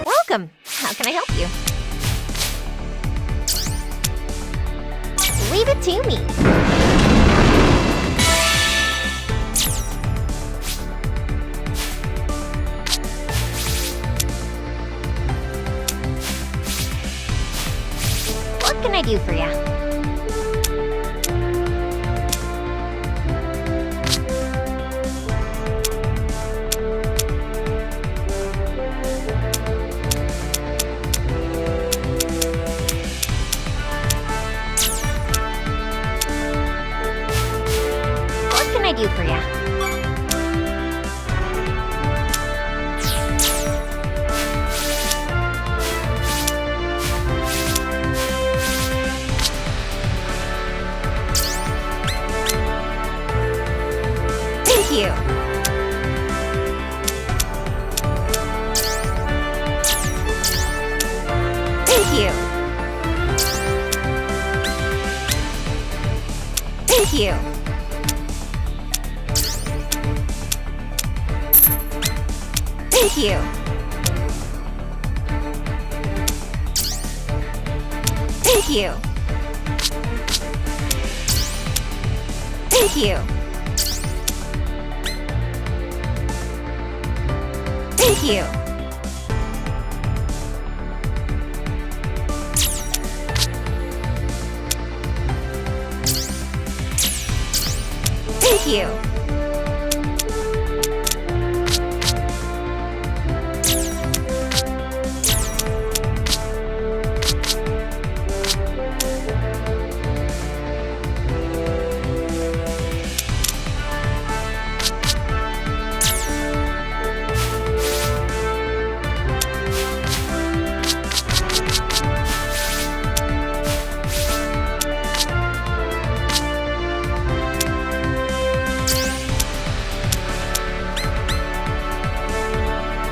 Welcome. How can I help you? Leave it to me. What can I do for you? What can I do for you? Thank you. Thank you. Thank you. Thank you. Thank you. Thank you. Thank you. Thank you.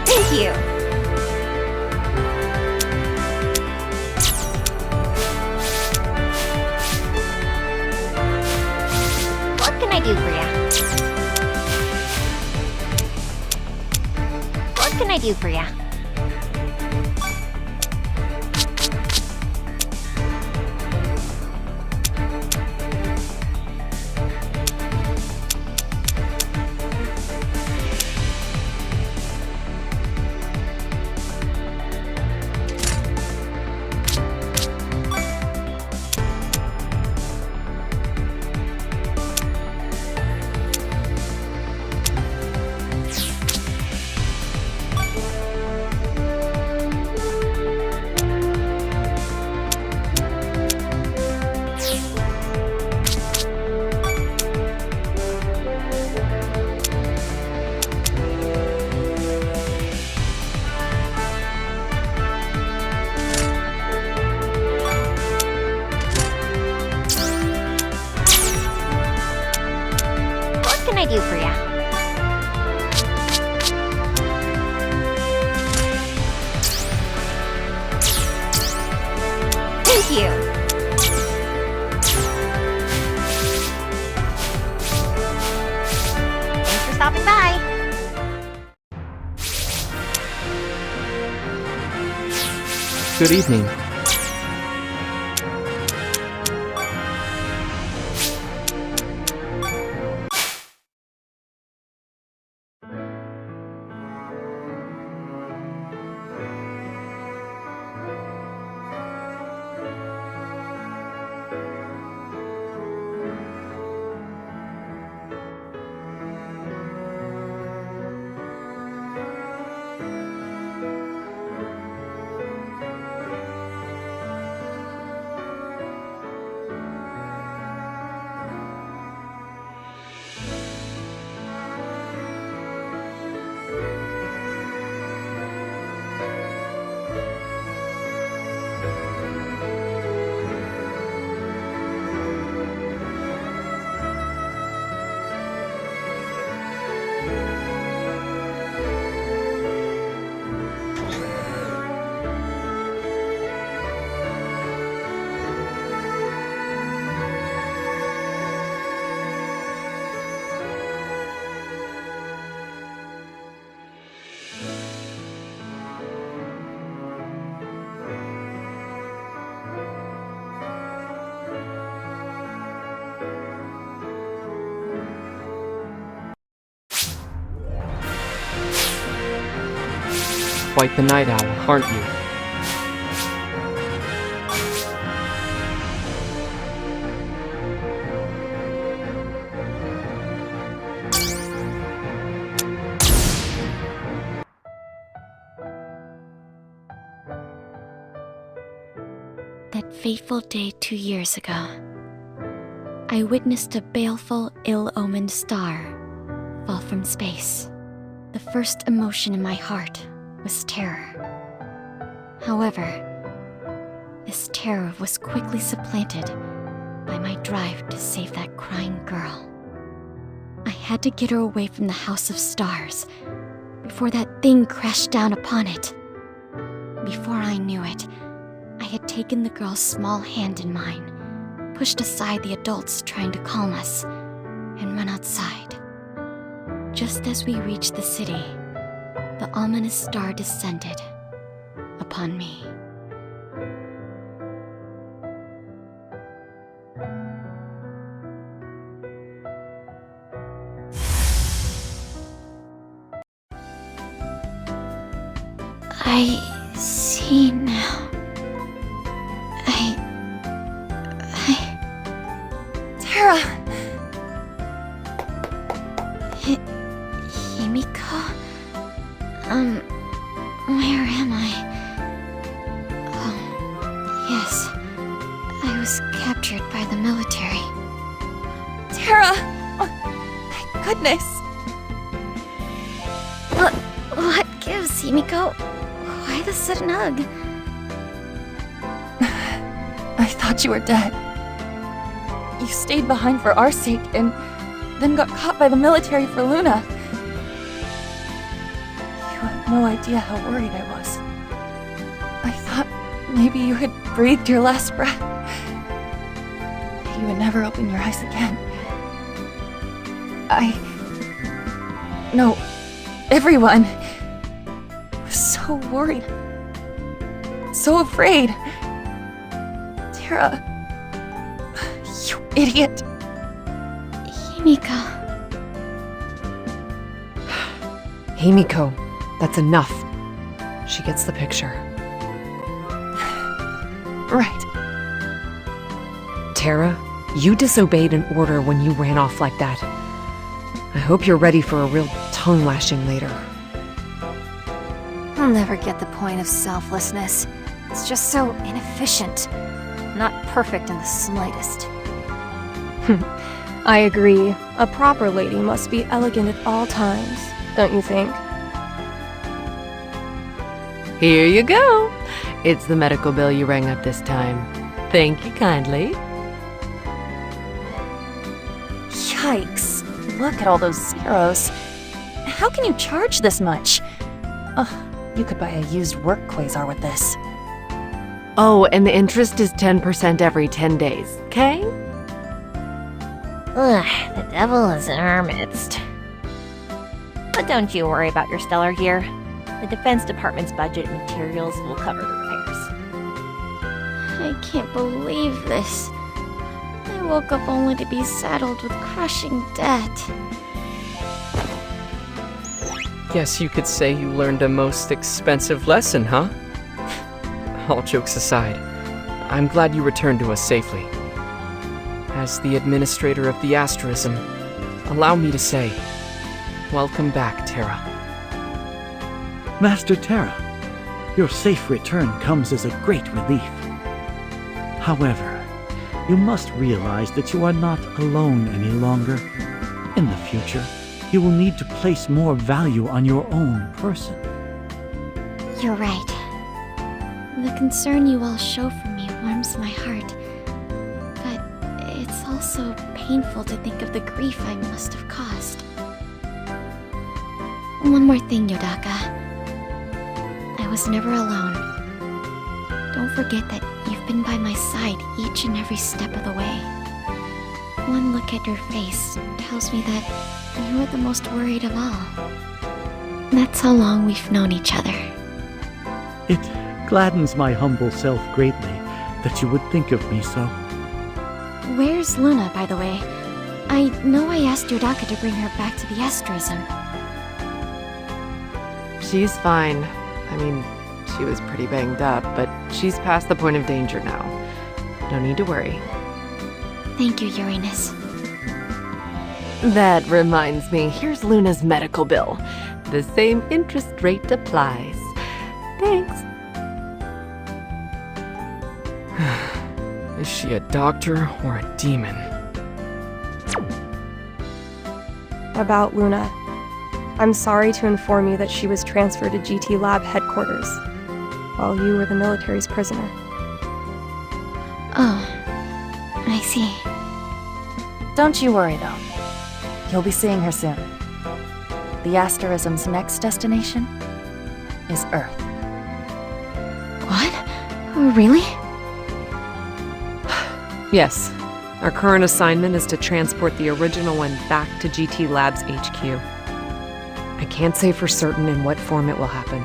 Thank you. What can I do for you? What can I do for you? What can I do for you? Thank you. Thanks for stopping by. Good evening. quite the night owl, aren't you? That fateful day 2 years ago, I witnessed a baleful, ill-omened star fall from space. The first emotion in my heart was terror. However, this terror was quickly supplanted by my drive to save that crying girl. I had to get her away from the House of Stars before that thing crashed down upon it. Before I knew it, I had taken the girl's small hand in mine, pushed aside the adults trying to calm us, and run outside. Just as we reached the city, the ominous star descended upon me. I see now. Tara! Himiko? Where am I? Oh, yes. I was captured by the military. Tara! Oh, thank goodness! What gives, Himiko? Why the sudden hug? I thought you were dead. You stayed behind for our sake and then got caught by the military for Luna. You had no idea how worried I was. I thought maybe you had breathed your last breath. That you would never open your eyes again. No, everyone was so worried. So afraid. Tara. You idiot. Himiko. Himiko, that's enough. She gets the picture. Right. Tara, you disobeyed an order when you ran off like that. I hope you're ready for a real tongue lashing later. I'll never get the point of selflessness. It's just so inefficient. Not perfect in the slightest. I agree. A proper lady must be elegant at all times, don't you think? Here you go. It's the medical bill you rang up this time. Thank you kindly. Yikes. Look at all those zeros. How can you charge this much? You could buy a used work quasar with this. Oh, and the interest is 10% every 10 days, okay? Ugh, the devil is in our midst. But don't you worry about your stellar gear. The Defense Department's budget and materials will cover the repairs. I can't believe this. I woke up only to be saddled with crushing debt. Guess you could say you learned a most expensive lesson, huh? All jokes aside, I'm glad you returned to us safely. As the administrator of the asterism, allow me to say, welcome back, Tara. Master Tara, your safe return comes as a great relief. However, you must realize that you are not alone any longer. In the future, you will need to place more value on your own person. You're right. The concern you all show for me warms my heart. But it's also painful to think of the grief I must have caused. One more thing, Yodaka. I was never alone. Don't forget that you've been by my side each and every step of the way. One look at your face tells me that you are the most worried of all. That's how long we've known each other. It gladdens my humble self greatly that you would think of me so. Where's Luna, by the way? I know I asked Yodaka to bring her back to the asterism. She's fine. I mean, she was pretty banged up, but she's past the point of danger now. No need to worry. Thank you, Uranus. That reminds me, here's Luna's medical bill. The same interest rate applies. Thanks. Is she a doctor or a demon? About Luna. I'm sorry to inform you that she was transferred to GT Lab headquarters, while you were the military's prisoner. Oh, I see. Don't you worry, though. You'll be seeing her soon. The asterism's next destination is Earth. What? Oh, really? Yes. Our current assignment is to transport the original one back to GT Labs HQ. I can't say for certain in what form it will happen.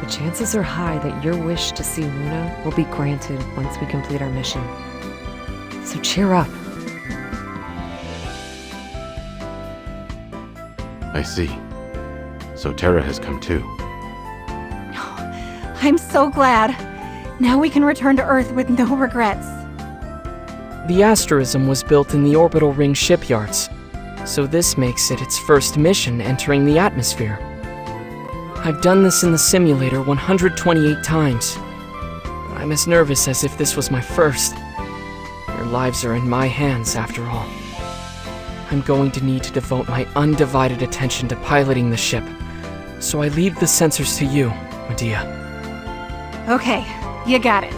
The chances are high that your wish to see Luna will be granted once we complete our mission. So cheer up. I see. So Terra has come too. I'm so glad. Now we can return to Earth with no regrets. The asterism was built in the orbital ring shipyards, so this makes it its first mission entering the atmosphere. I've done this in the simulator 128 times. I'm as nervous as if this was my first. Your lives are in my hands, after all. I'm going to need to devote my undivided attention to piloting the ship, so I leave the sensors to you, Medea. Okay, you got it.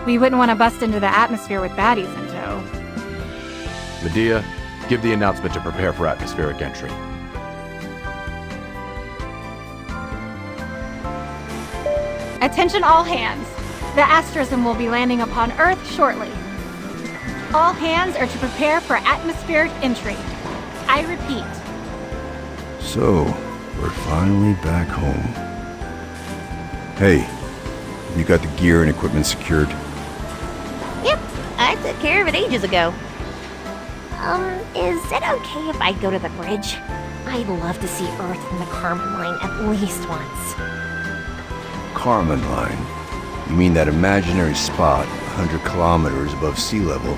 We wouldn't want to bust into the atmosphere with baddies in tow. Medea, give the announcement to prepare for atmospheric entry. Attention all hands. The asterism will be landing upon Earth shortly. All hands are to prepare for atmospheric entry. I repeat. So, we're finally back home. Hey, you got the gear and equipment secured? Yep, I took care of it ages ago. Is it okay if I go to the bridge? I'd love to see Earth from the Carmen line at least once. Carmen Line? You mean that imaginary spot 100 kilometers above sea level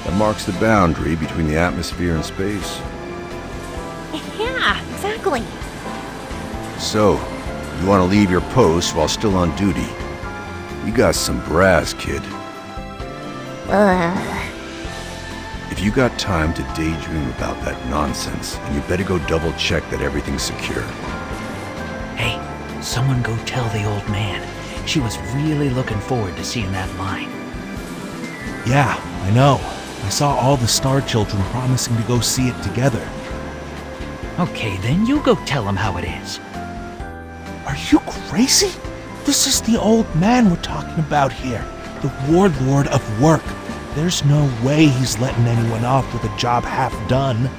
that marks the boundary between the atmosphere and space? Yeah, exactly. So, you want to leave your post while still on duty? You got some brass, kid. If you got time to daydream about that nonsense, then you better go double check that everything's secure. Hey, someone go tell the old man. She was really looking forward to seeing that line. Yeah, I know. I saw all the Star Children promising to go see it together. Okay, then you go tell him how it is. Are you crazy? This is the old man we're talking about here. The warlord of work. There's no way he's letting anyone off with a job half done.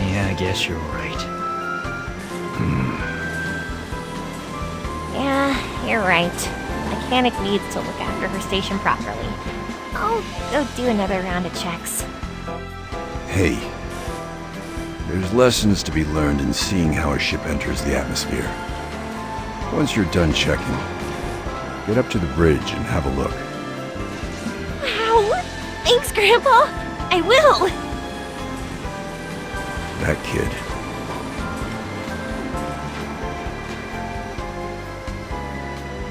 Yeah, I guess you're right. Yeah, you're right. The mechanic needs to look after her station properly. I'll go do another round of checks. Hey, there's lessons to be learned in seeing how a ship enters the atmosphere. Once you're done checking, get up to the bridge and have a look. Wow! Thanks, Grandpa! I will! That kid.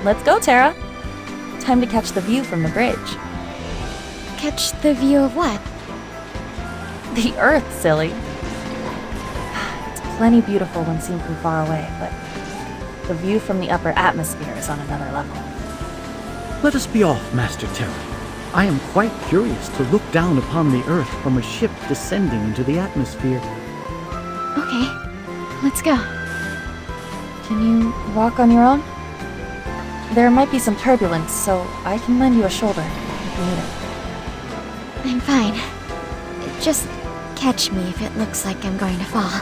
Let's go, Tara. Time to catch the view from the bridge. Catch the view of what? The Earth, silly. It's plenty beautiful when seen from far away, but the view from the upper atmosphere is on another level. Let us be off, Master Terra. I am quite curious to look down upon the Earth from a ship descending into the atmosphere. Okay, let's go. Can you walk on your own? There might be some turbulence, so I can lend you a shoulder if you need it. I'm fine. Just catch me if it looks like I'm going to fall.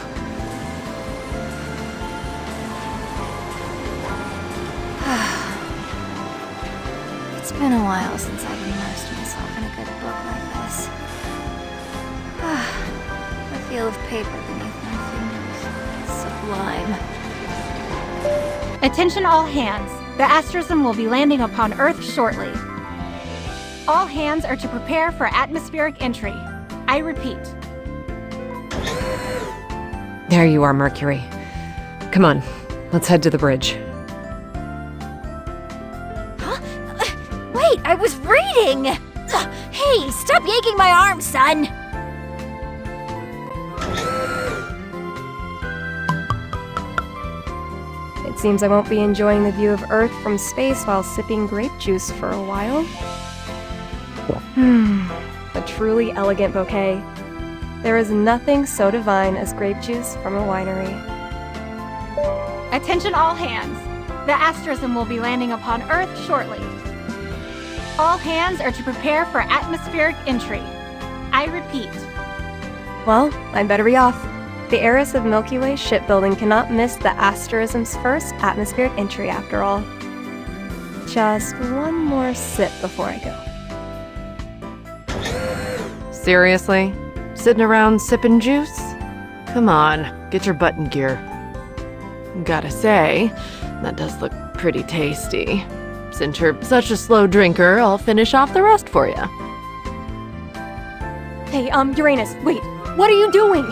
It's been a while since I've immersed myself in a good book like this. The feel of paper beneath my fingers. Sublime. Attention all hands. The asterism will be landing upon Earth shortly. All hands are to prepare for atmospheric entry. I repeat. There you are, Mercury. Come on, let's head to the bridge. Wait, I was reading! Hey, stop yanking my arm, son! It seems I won't be enjoying the view of Earth from space while sipping grape juice for a while. A truly elegant bouquet. There is nothing so divine as grape juice from a winery. Attention all hands. The asterism will be landing upon Earth shortly. All hands are to prepare for atmospheric entry. I repeat. Well, I'd better be off. The heiress of Milky Way shipbuilding cannot miss the asterism's first atmospheric entry after all. Just one more sip before I go. Seriously? Sitting around sipping juice? Come on, get your butt in gear. Gotta say, that does look pretty tasty. Since you're such a slow drinker, I'll finish off the rest for you. Hey, Uranus, wait, what are you doing?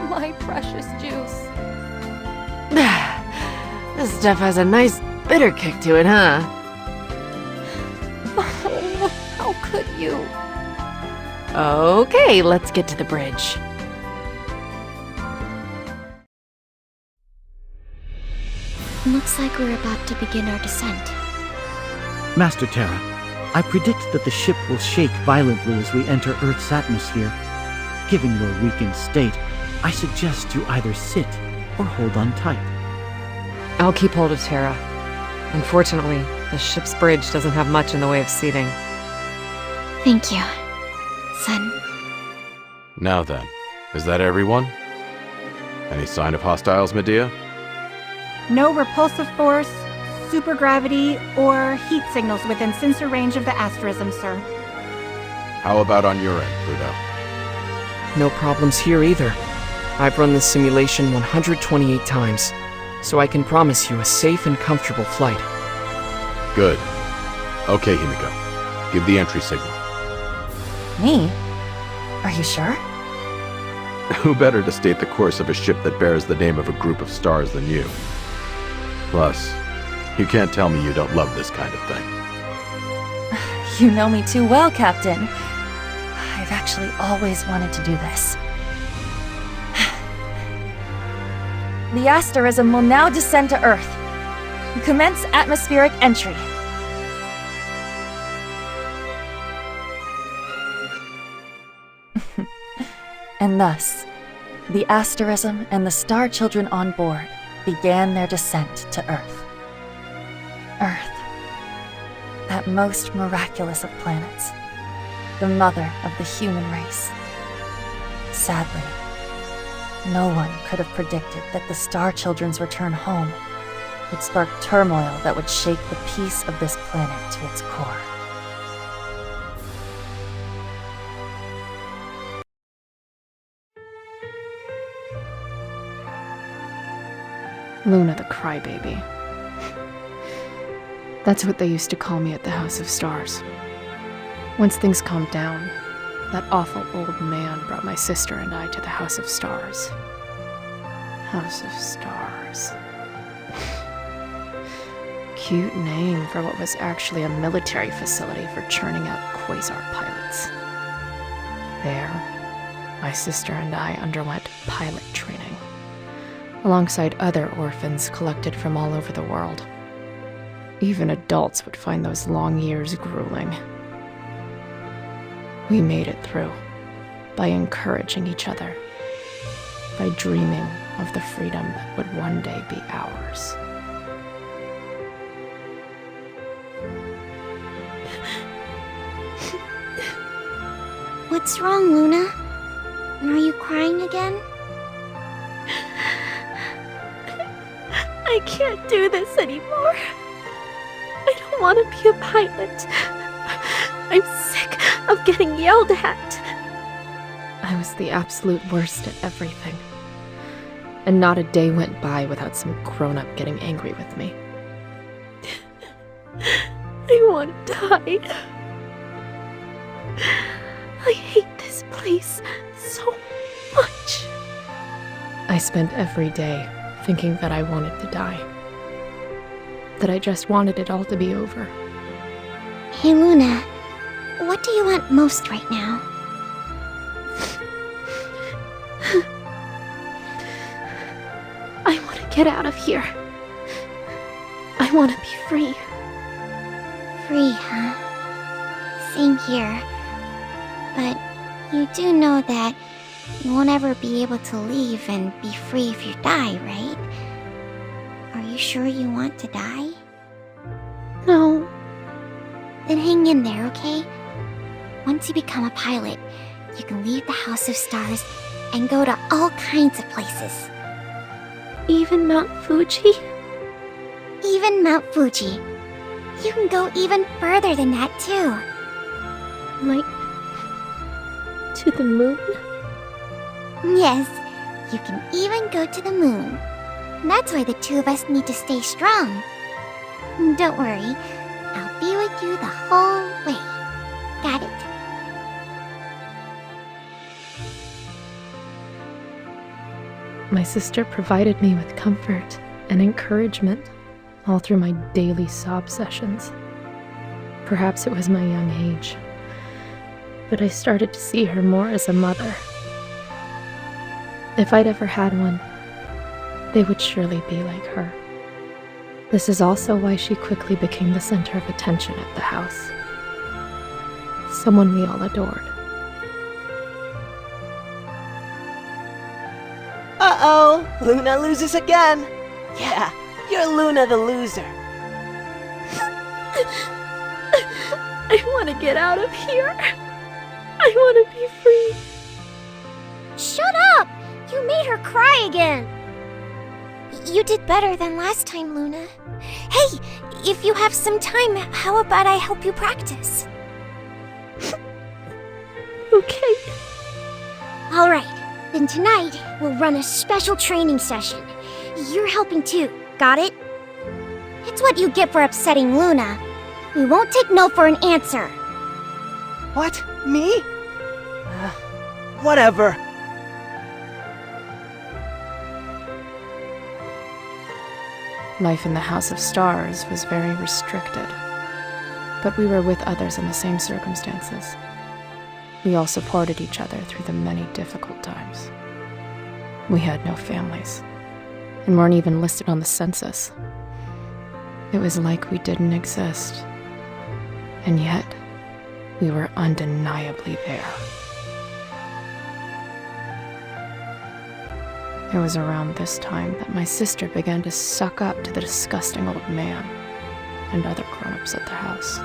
My precious juice. This stuff has a nice bitter kick to it, huh? Oh, how could you? Okay, let's get to the bridge. Looks like we're about to begin our descent. Master Terra, I predict that the ship will shake violently as we enter Earth's atmosphere. Given your weakened state, I suggest you either sit or hold on tight. I'll keep hold of Terra. Unfortunately, the ship's bridge doesn't have much in the way of seating. Thank you, son. Now then, is that everyone? Any sign of hostiles, Medea? No repulsive force, supergravity, or heat signals within sensor range of the asterism, sir. How about on your end, Pluto? No problems here either. I've run this simulation 128 times, so I can promise you a safe and comfortable flight. Good. Okay, Himiko. Give the entry signal. Me? Are you sure? Who better to state the course of a ship that bears the name of a group of stars than you? Plus, you can't tell me you don't love this kind of thing. You know me too well, Captain. I've actually always wanted to do this. The asterism will now descend to Earth. Commence atmospheric entry. And thus, the asterism and the star children on board began their descent to Earth. Earth, that most miraculous of planets, the mother of the human race. Sadly, no one could have predicted that the Star Children's return home would spark turmoil that would shake the peace of this planet to its core. Luna the Crybaby. That's what they used to call me at the House of Stars. Once things calmed down, that awful old man brought my sister and I to the House of Stars. House of Stars. Cute name for what was actually a military facility for churning out quasar pilots. There, my sister and I underwent pilot training, alongside other orphans collected from all over the world. Even adults would find those long years grueling. We made it through by encouraging each other, by dreaming of the freedom that would one day be ours. What's wrong, Luna? Are you crying again? I can't do this anymore. want to be a pilot. I'm sick of getting yelled at. I was the absolute worst at everything. And not a day went by without some grown-up getting angry with me. I want to die. I hate this place so much. I spent every day thinking that I wanted to die. That I just wanted it all to be over. Hey Luna, what do you want most right now? I want to get out of here. I want to be free. Free, huh? Same here. But you do know that you won't ever be able to leave and be free if you die, right? Are you sure you want to die? No. Then hang in there, okay? Once you become a pilot, you can leave the House of Stars and go to all kinds of places. Even Mount Fuji? Even Mount Fuji. You can go even further than that, too. Like, to the moon? Yes, you can even go to the moon. That's why the two of us need to stay strong. Don't worry, I'll be with you the whole way. Got it? My sister provided me with comfort and encouragement all through my daily sob sessions. Perhaps it was my young age, but I started to see her more as a mother. If I'd ever had one, they would surely be like her. This is also why she quickly became the center of attention at the house. Someone we all adored. Uh-oh! Luna loses again! Yeah, you're Luna the loser. I want to get out of here. I want to be free. Shut up! You made her cry again. You did better than last time, Luna. Hey, if you have some time, how about I help you practice? Okay. All right. Then tonight, we'll run a special training session. You're helping too, got it? It's what you get for upsetting Luna. We won't take no for an answer. What? Me? Whatever. Life in the House of Stars was very restricted, but we were with others in the same circumstances. We all supported each other through the many difficult times. We had no families, and weren't even listed on the census. It was like we didn't exist, and yet we were undeniably there. It was around this time that my sister began to suck up to the disgusting old man and other grown-ups at the house.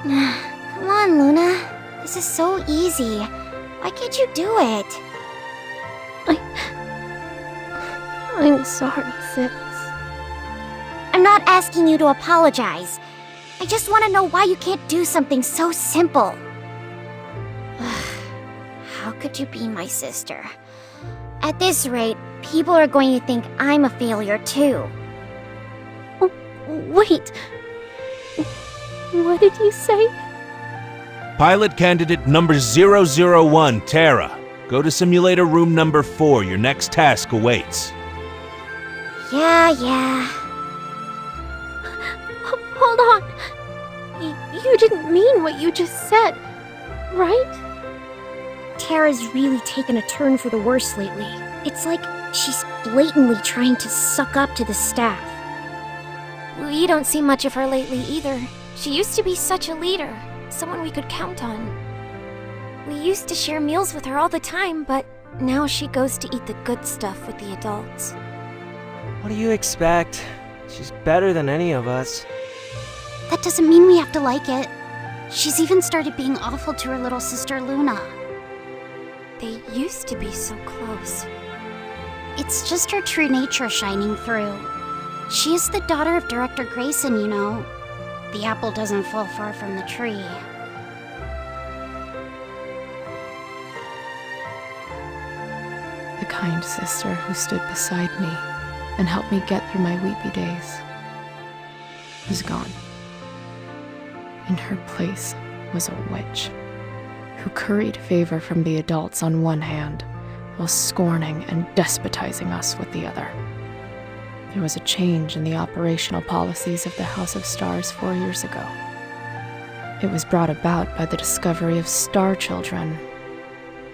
Come on, Luna. This is so easy. Why can't you do it? I'm sorry, Sis. I'm not asking you to apologize. I just want to know why you can't do something so simple. How could you be my sister? At this rate, people are going to think I'm a failure too. Oh, wait. What did you say? Pilot candidate number 001, Tara. Go to simulator room number 4. Your next task awaits. Yeah. Hold on. You didn't mean what you just said, right? Tara's really taken a turn for the worse lately. It's like she's blatantly trying to suck up to the staff. We don't see much of her lately either. She used to be such a leader, someone we could count on. We used to share meals with her all the time, but now she goes to eat the good stuff with the adults. What do you expect? She's better than any of us. That doesn't mean we have to like it. She's even started being awful to her little sister Luna. They used to be so close. It's just her true nature shining through. She is the daughter of Director Grayson, you know. The apple doesn't fall far from the tree. The kind sister who stood beside me and helped me get through my weepy days was gone. In her place was a witch who curried favor from the adults on one hand, while scorning and despotizing us with the other. There was a change in the operational policies of the House of Stars 4 years ago. It was brought about by the discovery of star children,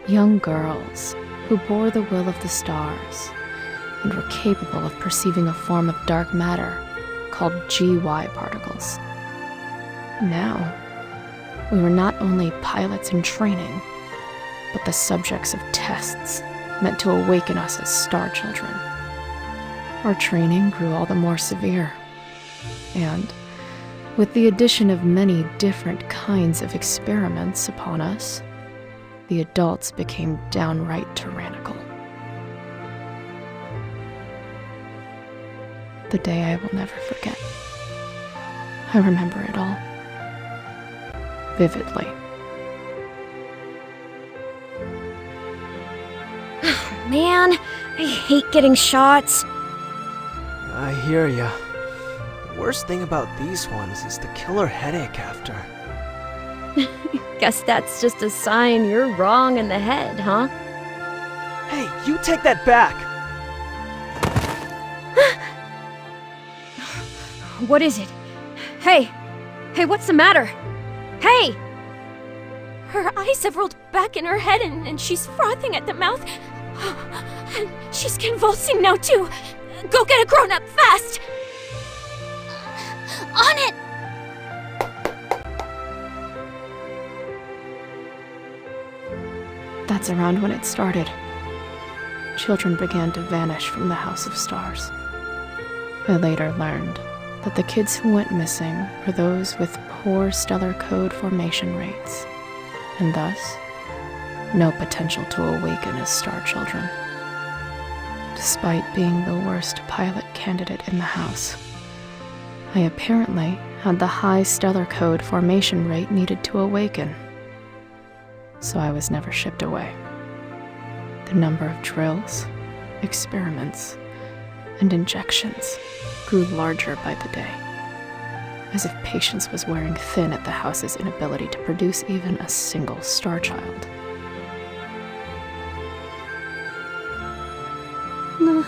young girls who bore the will of the stars and were capable of perceiving a form of dark matter called GY particles. Now, we were not only pilots in training, but the subjects of tests meant to awaken us as star children. Our training grew all the more severe, and with the addition of many different kinds of experiments upon us, the adults became downright tyrannical. The day I will never forget. I remember it all vividly. Man, I hate getting shots. I hear ya. The worst thing about these ones is the killer headache after. Guess that's just a sign you're wrong in the head, huh? Hey, you take that back! What is it? Hey! Hey, what's the matter? Hey! Her eyes have rolled back in her head and she's frothing at the mouth. And she's convulsing now, too. Go get a grown-up, fast! On it! That's around when it started. Children began to vanish from the House of Stars. I later learned that the kids who went missing were those with poor stellar code formation rates, and thus, no potential to awaken as star children. Despite being the worst pilot candidate in the house, I apparently had the high stellar code formation rate needed to awaken. So I was never shipped away. The number of drills, experiments, and injections grew larger by the day, as if patience was wearing thin at the house's inability to produce even a single star child. Look.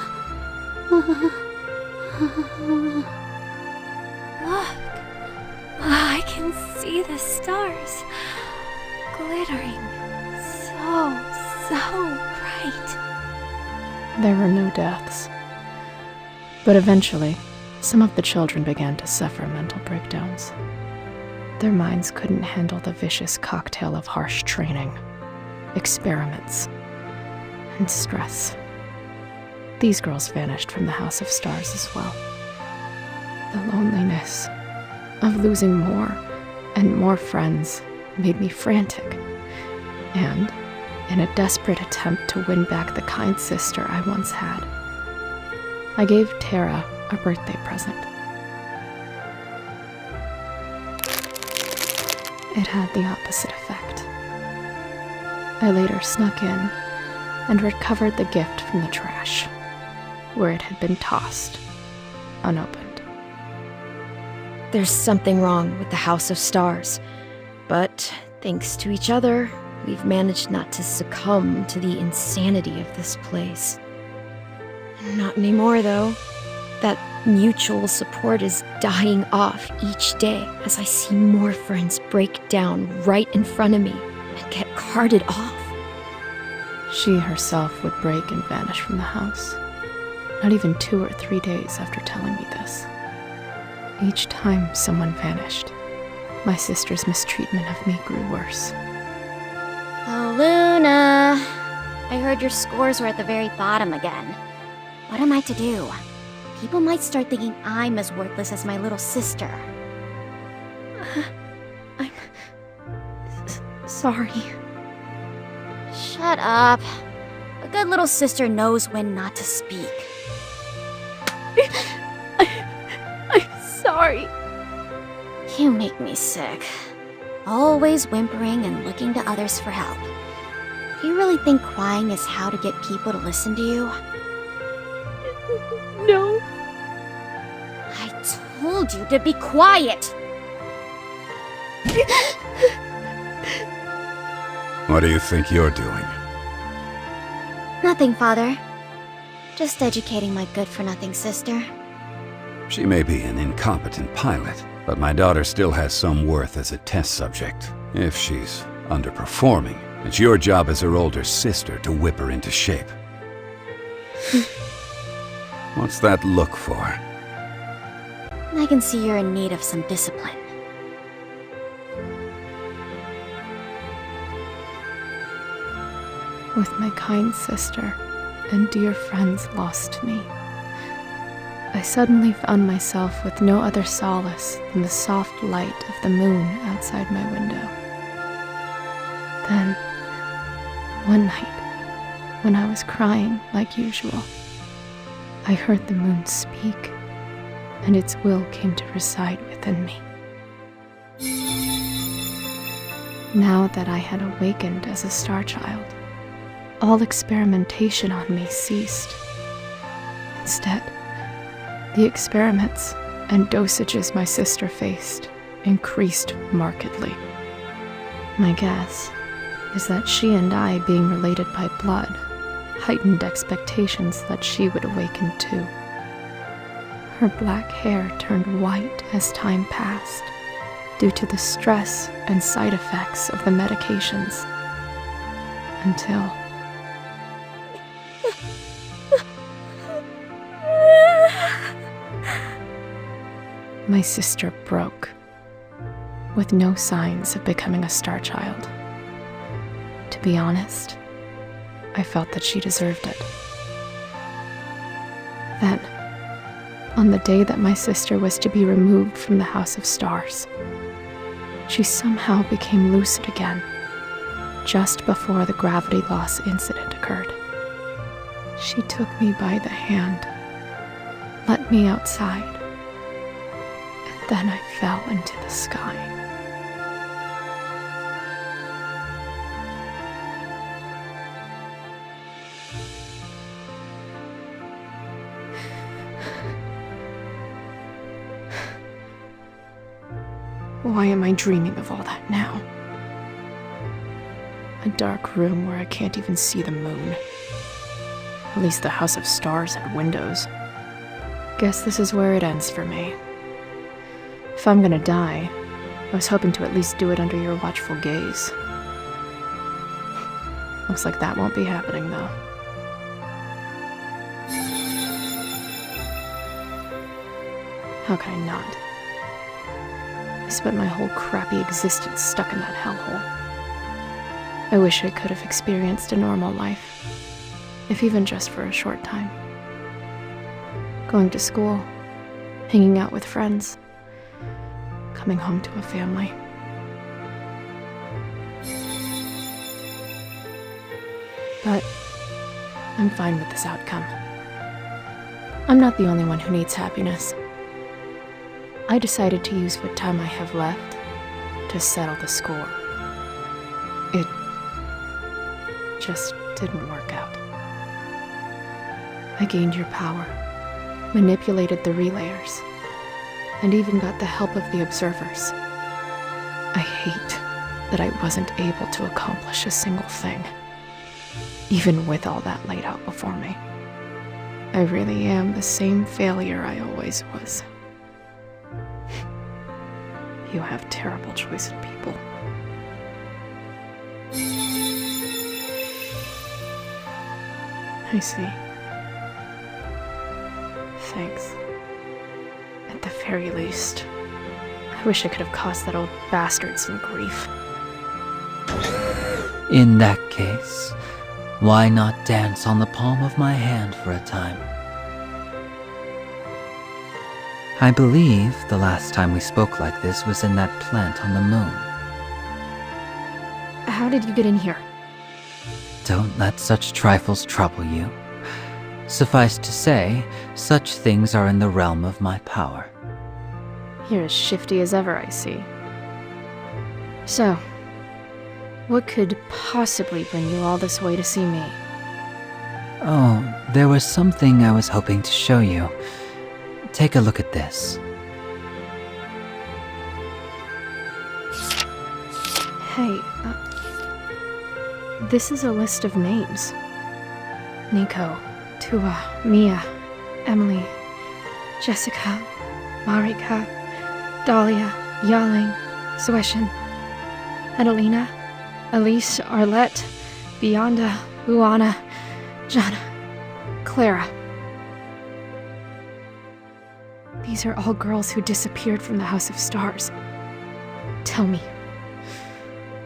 I can see the stars glittering so bright. There were no deaths. But eventually, some of the children began to suffer mental breakdowns. Their minds couldn't handle the vicious cocktail of harsh training, experiments, and stress. These girls vanished from the House of Stars as well. The loneliness of losing more and more friends made me frantic, and in a desperate attempt to win back the kind sister I once had, I gave Tara a birthday present. It had the opposite effect. I later snuck in and recovered the gift from the trash, where it had been tossed, unopened. There's something wrong with the House of Stars, but thanks to each other, we've managed not to succumb to the insanity of this place. Not anymore, though. That mutual support is dying off each day as I see more friends break down right in front of me and get carted off. She herself would break and vanish from the house, not even 2 or 3 days after telling me this. Each time someone vanished, my sister's mistreatment of me grew worse. Oh, Luna. I heard your scores were at the very bottom again. What am I to do? People might start thinking I'm as worthless as my little sister. I'm sorry. Shut up. good little sister knows when not to speak. I'm sorry. You make me sick. Always whimpering and looking to others for help. Do you really think crying is how to get people to listen to you? No. I told you to be quiet! What do you think you're doing? Nothing, Father. Just educating my good-for-nothing sister. She may be an incompetent pilot, but my daughter still has some worth as a test subject. If she's underperforming, it's your job as her older sister to whip her into shape. What's that look for? I can see you're in need of some discipline. With my kind sister and dear friends lost to me, I suddenly found myself with no other solace than the soft light of the moon outside my window. Then, one night, when I was crying like usual, I heard the moon speak, and its will came to reside within me. Now that I had awakened as a star child, all experimentation on me ceased. Instead, the experiments and dosages my sister faced increased markedly. My guess is that she and I, being related by blood, heightened expectations that she would awaken too. Her black hair turned white as time passed, due to the stress and side effects of the medications, until my sister broke, with no signs of becoming a star child. To be honest, I felt that she deserved it. Then, on the day that my sister was to be removed from the House of Stars, she somehow became lucid again, just before the gravity loss incident occurred. She took me by the hand, let me outside, and then I fell into the sky. Why am I dreaming of all that now? A dark room where I can't even see the moon. At least the House of Stars had windows. Guess this is where it ends for me. If I'm gonna die, I was hoping to at least do it under your watchful gaze. Looks like that won't be happening, though. How could I not? I spent my whole crappy existence stuck in that hellhole. I wish I could have experienced a normal life, if even just for a short time. Going to school, hanging out with friends, coming home to a family. But I'm fine with this outcome. I'm not the only one who needs happiness. I decided to use what time I have left to settle the score. It just didn't work out. I gained your power, manipulated the relayers, and even got the help of the observers. I hate that I wasn't able to accomplish a single thing, even with all that laid out before me. I really am the same failure I always was. You have terrible choice in people. I see. Thanks. At the very least, I wish I could have caused that old bastard some grief. In that case, why not dance on the palm of my hand for a time? I believe the last time we spoke like this was in that plant on the moon. How did you get in here? Don't let such trifles trouble you. Suffice to say, such things are in the realm of my power. You're as shifty as ever, I see. So, what could possibly bring you all this way to see me? Oh, there was something I was hoping to show you. Take a look at this. Hey, this is a list of names. Nico, Tua, Mia, Emily, Jessica, Marika, Dahlia, Yaling, Sueshin, Adelina, Elise, Arlette, Bionda, Luana, Jana, Clara. These are all girls who disappeared from the House of Stars. Tell me,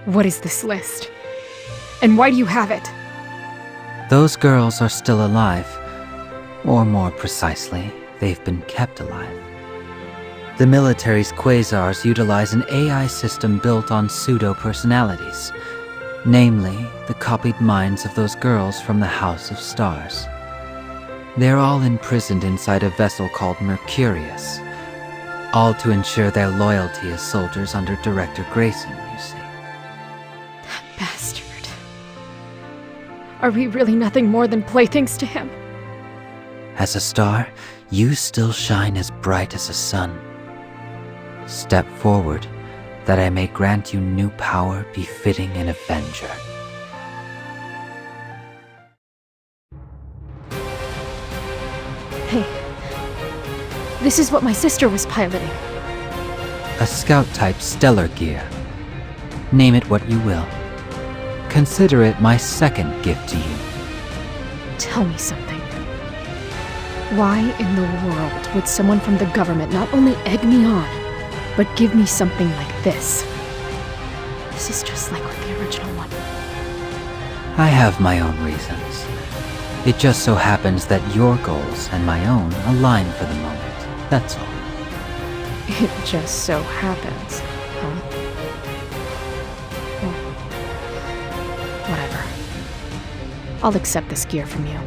what is this list? And why do you have it? Those girls are still alive. Or more precisely, they've been kept alive. The military's quasars utilize an AI system built on pseudo-personalities, namely, the copied minds of those girls from the House of Stars. They're all imprisoned inside a vessel called Mercurius, all to ensure their loyalty as soldiers under Director Grayson, you see. That bastard. Are we really nothing more than playthings to him? As a star, you still shine as bright as a sun. Step forward, that I may grant you new power befitting an Avenger. Hey, this is what my sister was piloting. A scout-type stellar gear. Name it what you will. Consider it my second gift to you. Tell me something. Why in the world would someone from the government not only egg me on, but give me something like this? This is just like with the original one. I have my own reasons. It just so happens that your goals and my own align for the moment, that's all. It just so happens, huh? Well, whatever. I'll accept this gear from you.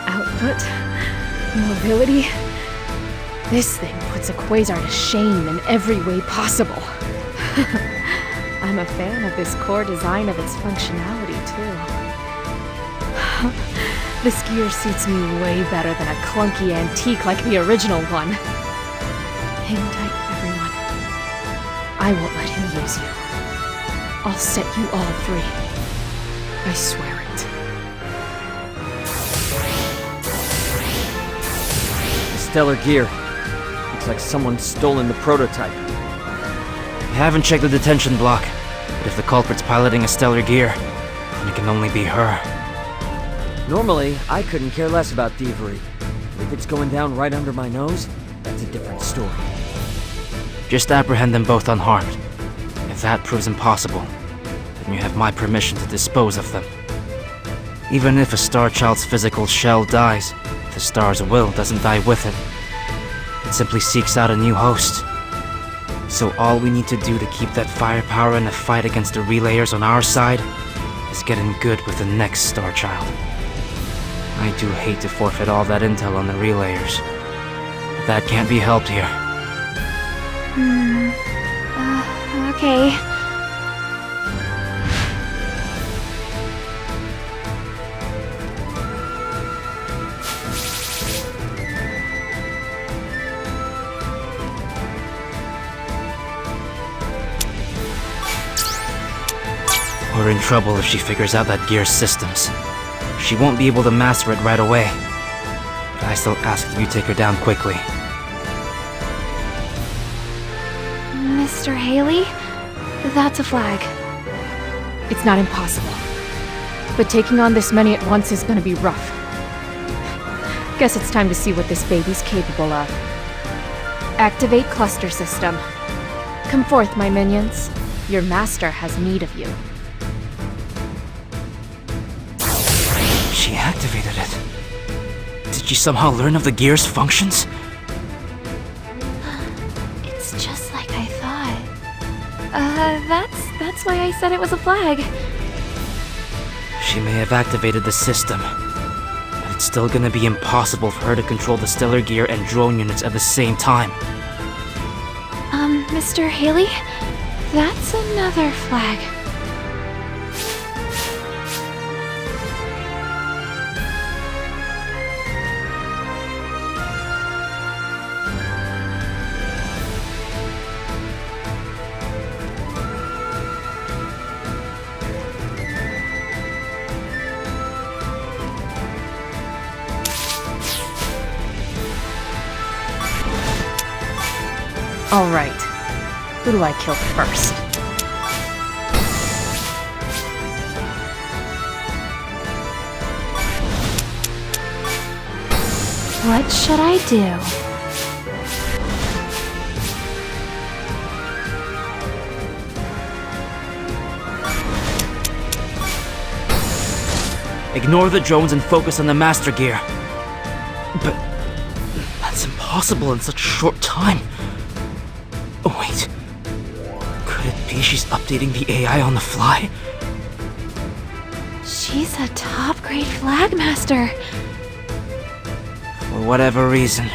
Output, mobility. This thing puts a quasar to shame in every way possible. I'm a fan of this core design of its functionality, too. This gear suits me way better than a clunky antique like the original one. Hang tight, everyone. I won't let him use you. I'll set you all free. I swear it. Stellar gear. Looks like someone's stolen the prototype. I haven't checked the detention block, but if the culprit's piloting a stellar gear, then it can only be her. Normally, I couldn't care less about thievery. If it's going down right under my nose, that's a different story. Just apprehend them both unharmed. If that proves impossible, then you have my permission to dispose of them. Even if a Star Child's physical shell dies, the Star's will doesn't die with it. It simply seeks out a new host. So all we need to do to keep that firepower in the fight against the relayers on our side is get in good with the next Star Child. I do hate to forfeit all that intel on the relayers. But that can't be helped here. Okay. We're in trouble if she figures out that gear's systems. She won't be able to master it right away. But I still ask that you take her down quickly. Mr. Haley? That's a flag. It's not impossible. But taking on this many at once is gonna be rough. Guess it's time to see what this baby's capable of. Activate cluster system. Come forth, my minions. Your master has need of you. She activated it. Did she somehow learn of the gear's functions? It's just like I thought. That's why I said it was a flag. She may have activated the system, but it's still gonna be impossible for her to control the stellar gear and drone units at the same time. Mr. Haley? That's another flag. All right. Who do I kill first? What should I do? Ignore the drones and focus on the master gear. But that's impossible in such a short time. Oh, wait. Could it be she's updating the AI on the fly? She's a top-grade flag master. For whatever reason,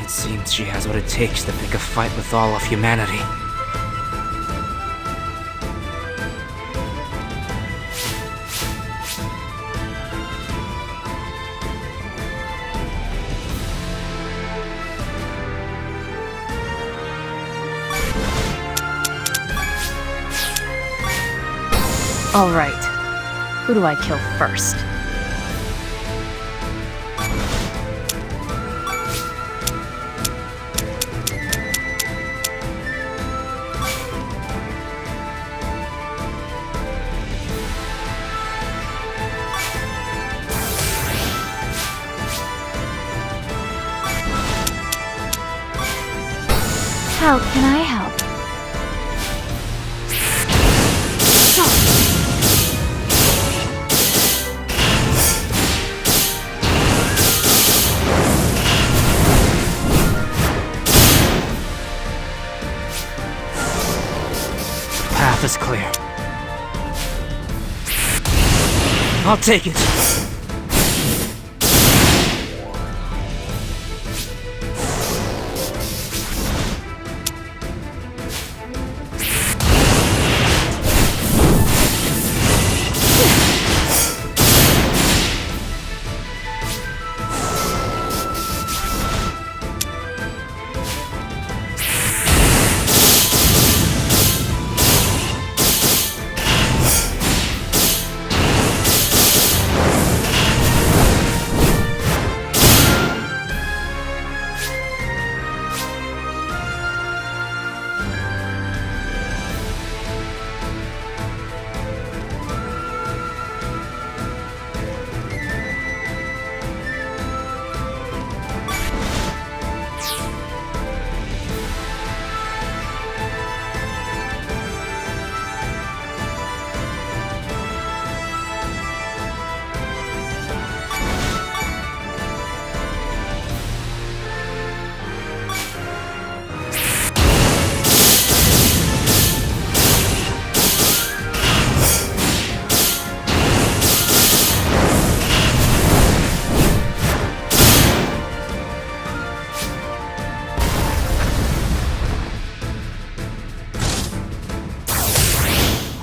it seems she has what it takes to pick a fight with all of humanity. All right. Who do I kill first? How can I help? Path is clear. I'll take it.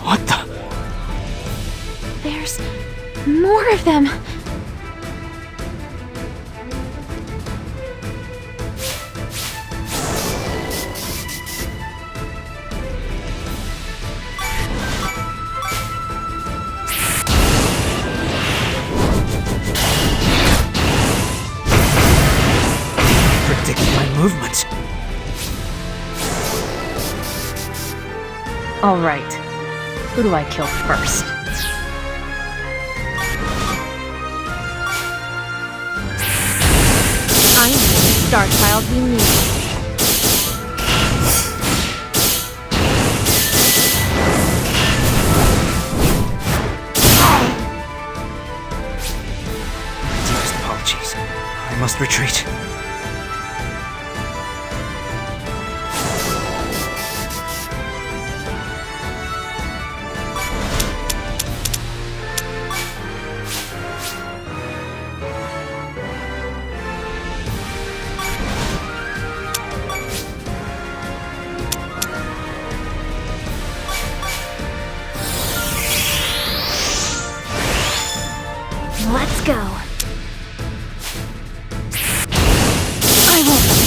What the? There's more of them. predicting my movement. Alright. Who do I kill first? I am the Star Child we need. Deepest apologies. I must retreat. Let's go. I won't.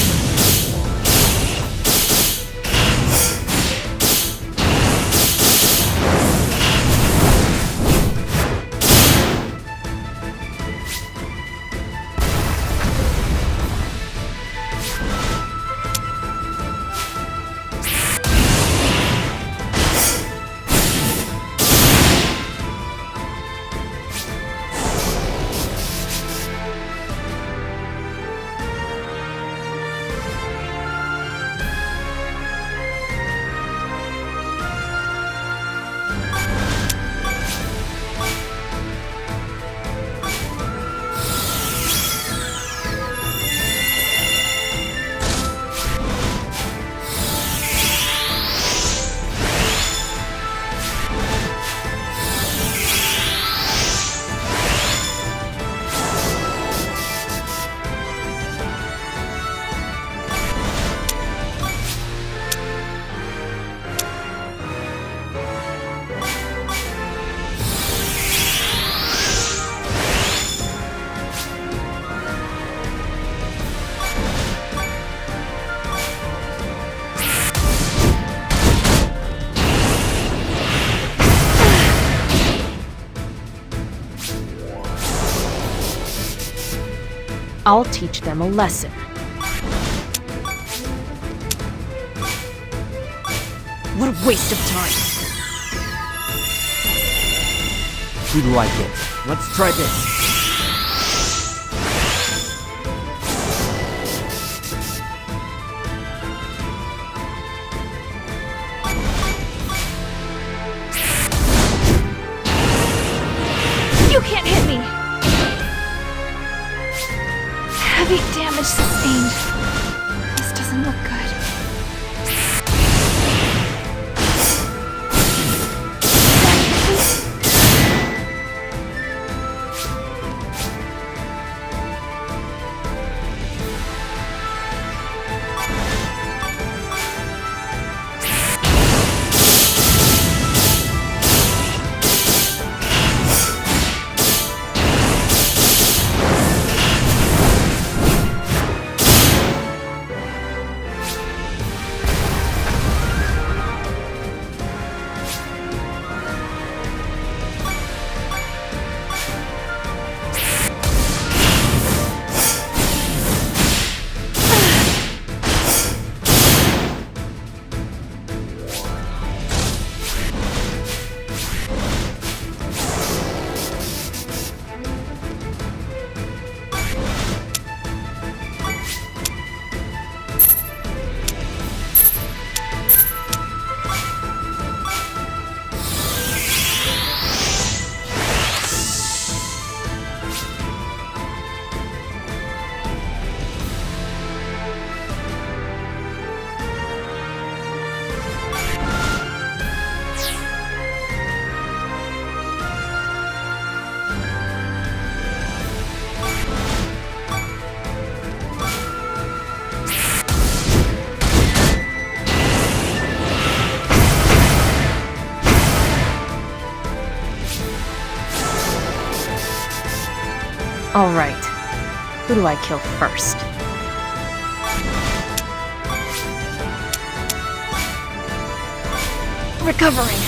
I'll teach them a lesson. What a waste of time. Who do I get? Let's try this. You can't hit me! Heavy damage sustained. This doesn't look good. Alright. Who do I kill first? Recovering.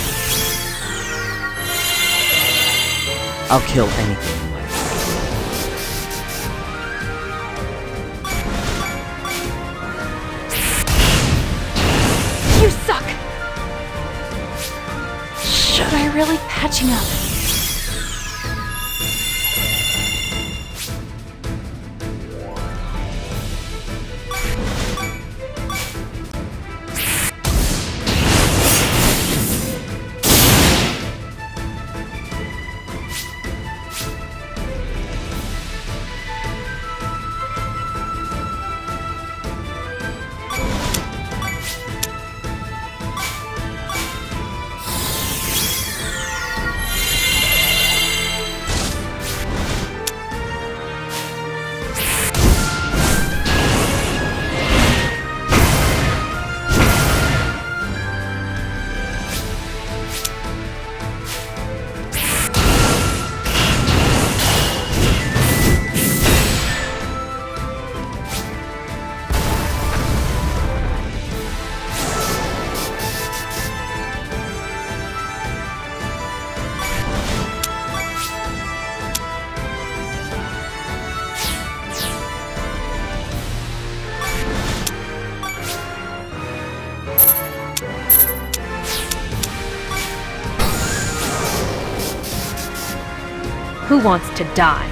I'll kill anything in my really patching up. Who wants to die?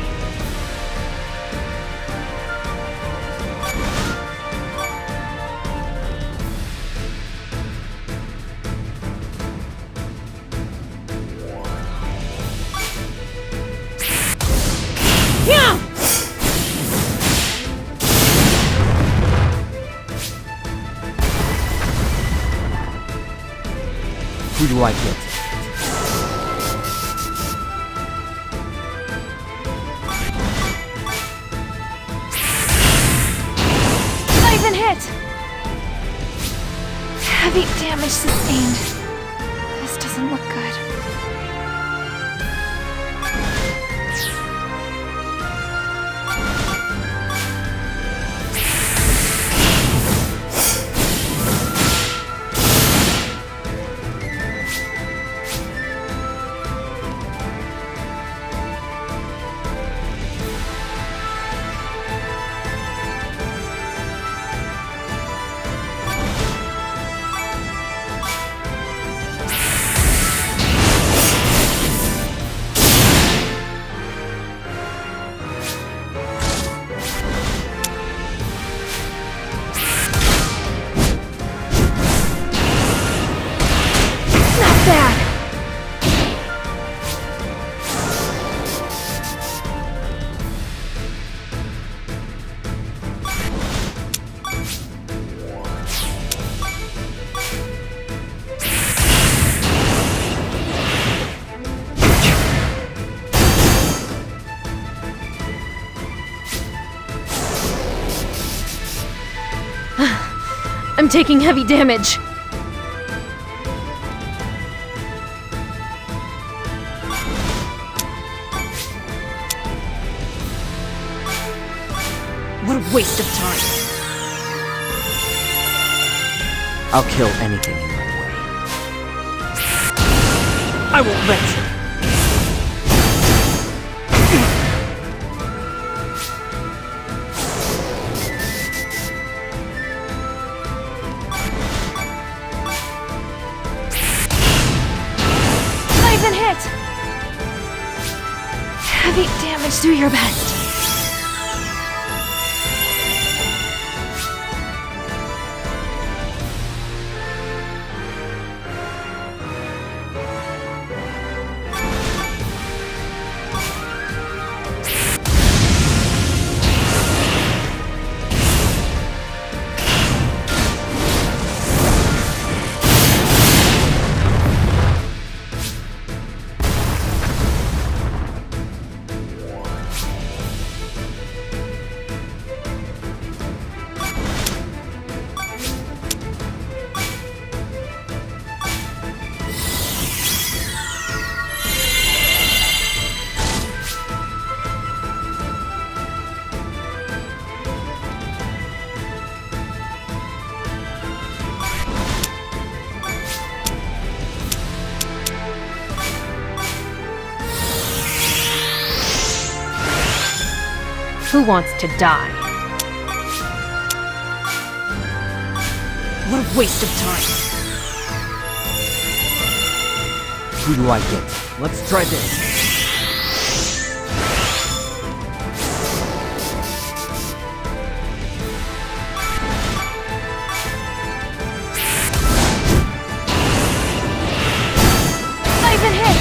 Who do I hit? Not even hit! Heavy damage sustained. This doesn't look good. I'm taking heavy damage. What a waste of time. I'll kill anything in my way. I won't let you. Not even hit! Heavy damage, do your best. Who wants to die? What a waste of time. Who do I get? Let's try this. I've been hit!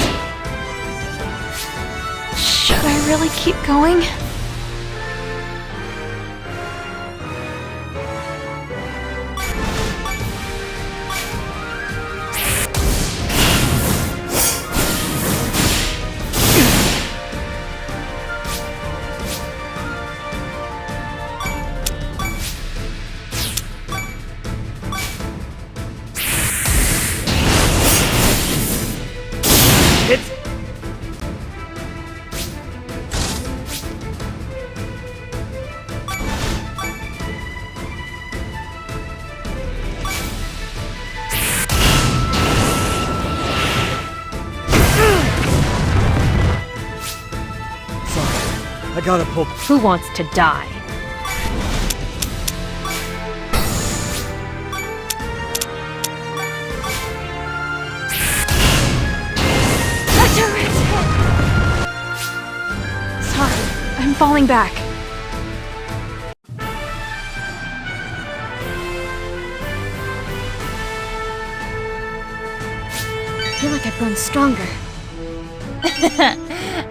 Should I really keep going? I gotta pull. Who wants to die? Sorry, I'm falling back. I feel like I've grown stronger.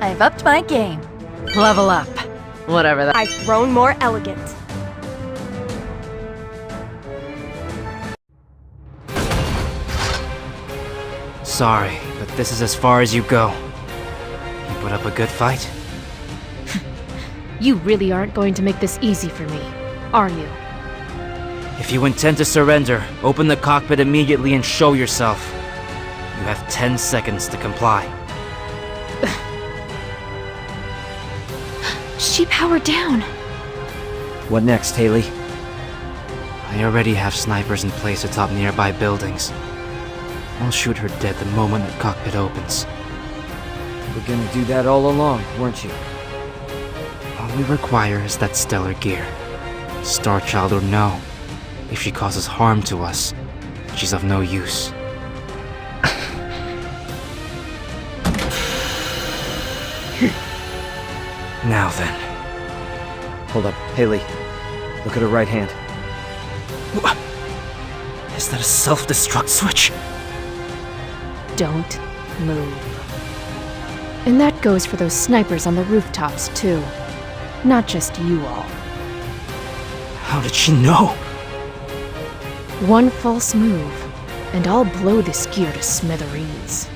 I've upped my game. Level up. Whatever that. I've grown more elegant. Sorry, but this is as far as you go. You put up a good fight? You really aren't going to make this easy for me, are you? If you intend to surrender, open the cockpit immediately and show yourself. You have 10 seconds to comply. She powered down. What next, Haley? I already have snipers in place atop nearby buildings. I'll shoot her dead the moment the cockpit opens. You were gonna do that all along, weren't you? All we require is that stellar gear. Starchild or no, if she causes harm to us, she's of no use. Now then. Hold up, Haley. Look at her right hand. Is that a self-destruct switch? Don't move. And that goes for those snipers on the rooftops, too. Not just you all. How did she know? One false move, and I'll blow this gear to smithereens.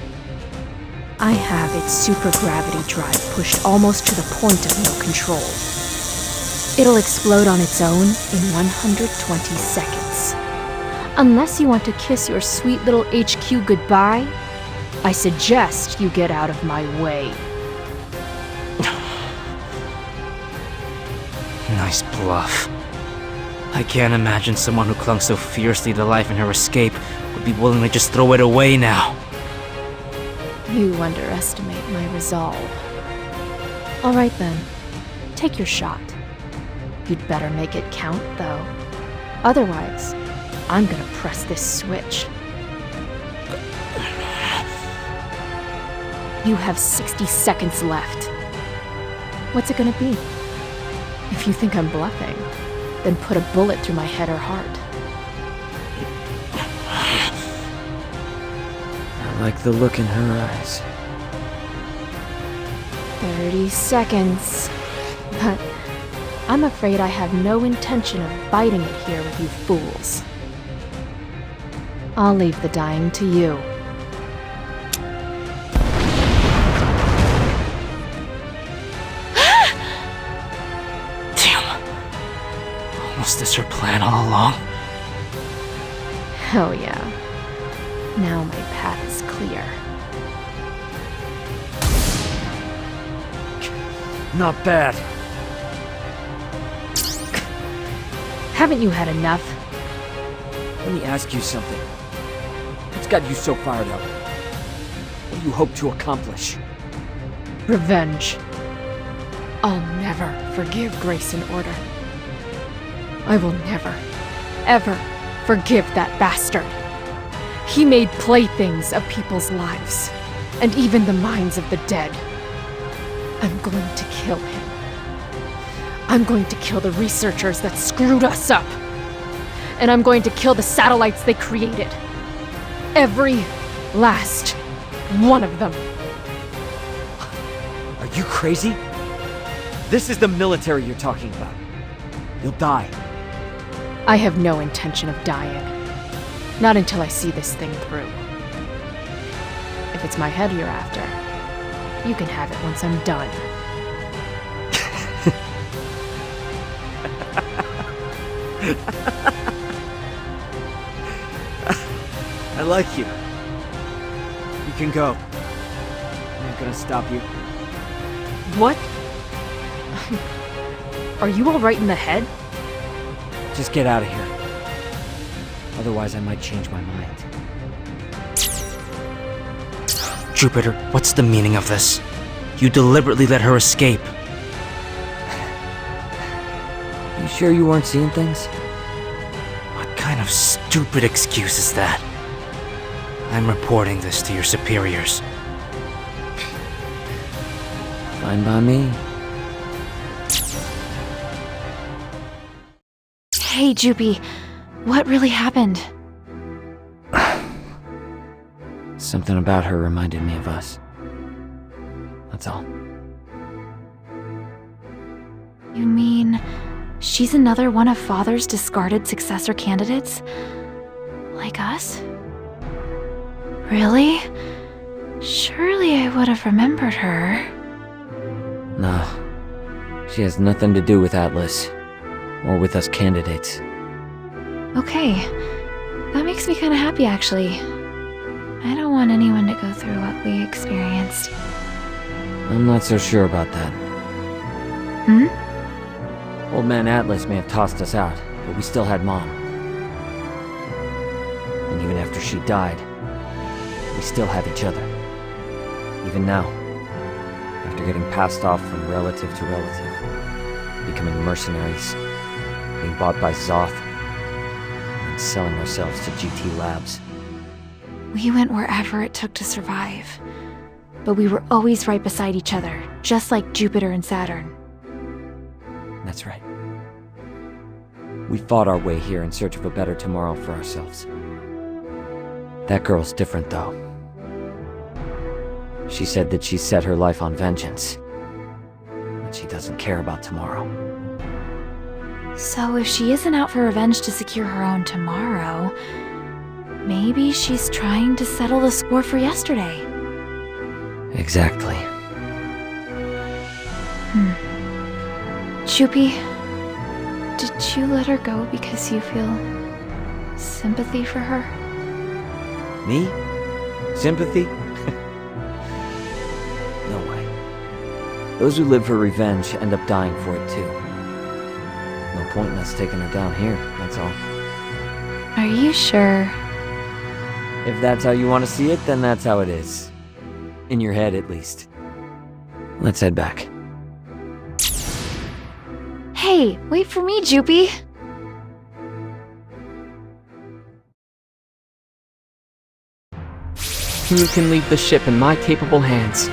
I have its supergravity drive pushed almost to the point of no control. It'll explode on its own in 120 seconds. Unless you want to kiss your sweet little HQ goodbye, I suggest you get out of my way. Nice bluff. I can't imagine someone who clung so fiercely to life in her escape would be willing to just throw it away now. You underestimate my resolve. All right then, take your shot. You'd better make it count, though. Otherwise, I'm gonna press this switch. You have 60 seconds left. What's it gonna be? If you think I'm bluffing, then put a bullet through my head or heart. I like the look in her eyes. 30 seconds. But I'm afraid I have no intention of biting it here with you fools. I'll leave the dying to you. Was this her plan all along? Hell yeah. Now my path is clear. Not bad. Haven't you had enough? Let me ask you something. What's got you so fired up? What do you hope to accomplish? Revenge. I'll never forgive Grace and Order. I will never, ever forgive that bastard. He made playthings of people's lives. and even the minds of the dead. I'm going to kill him. I'm going to kill the researchers that screwed us up. And I'm going to kill the satellites they created. Every last one of them. Are you crazy? This is the military you're talking about. You'll die. I have no intention of dying. Not until I see this thing through. If it's my head you're after, you can have it once I'm done. I like you. You can go. I'm not gonna stop you. What? Are you all right in the head? Just get out of here. Otherwise, I might change my mind. Jupiter, what's the meaning of this? You deliberately let her escape. You sure you weren't seeing things? What kind of stupid excuse is that? I'm reporting this to your superiors. Fine by me. Hey, Jupy. What really happened? Something about her reminded me of us. That's all. You mean she's another one of Father's discarded successor candidates? Like us? Really? Surely I would have remembered her. No. She has nothing to do with Atlas. Or with us candidates. Okay. That makes me kind of happy, actually. I don't want anyone to go through what we experienced. I'm not so sure about that. Hmm? Old Man Atlas may have tossed us out, but we still had Mom. And even after she died, we still have each other. Even now, after getting passed off from relative to relative, becoming mercenaries, being bought by Zoth, and selling ourselves to GT Labs. We went wherever it took to survive. But we were always right beside each other, just like Jupiter and Saturn. That's right. We fought our way here in search of a better tomorrow for ourselves. That girl's different, though. She said that she set her life on vengeance. But she doesn't care about tomorrow. So if she isn't out for revenge to secure her own tomorrow, maybe she's trying to settle the score for yesterday. Exactly. Jupy, did you let her go because you feel sympathy for her? Me? Sympathy? No way. Those who live for revenge end up dying for it too. No point in us taking her down here, that's all. Are you sure? If that's how you want to see it, then that's how it is. In your head, at least. Let's head back. Hey, wait for me, Jupy! You can leave the ship in my capable hands.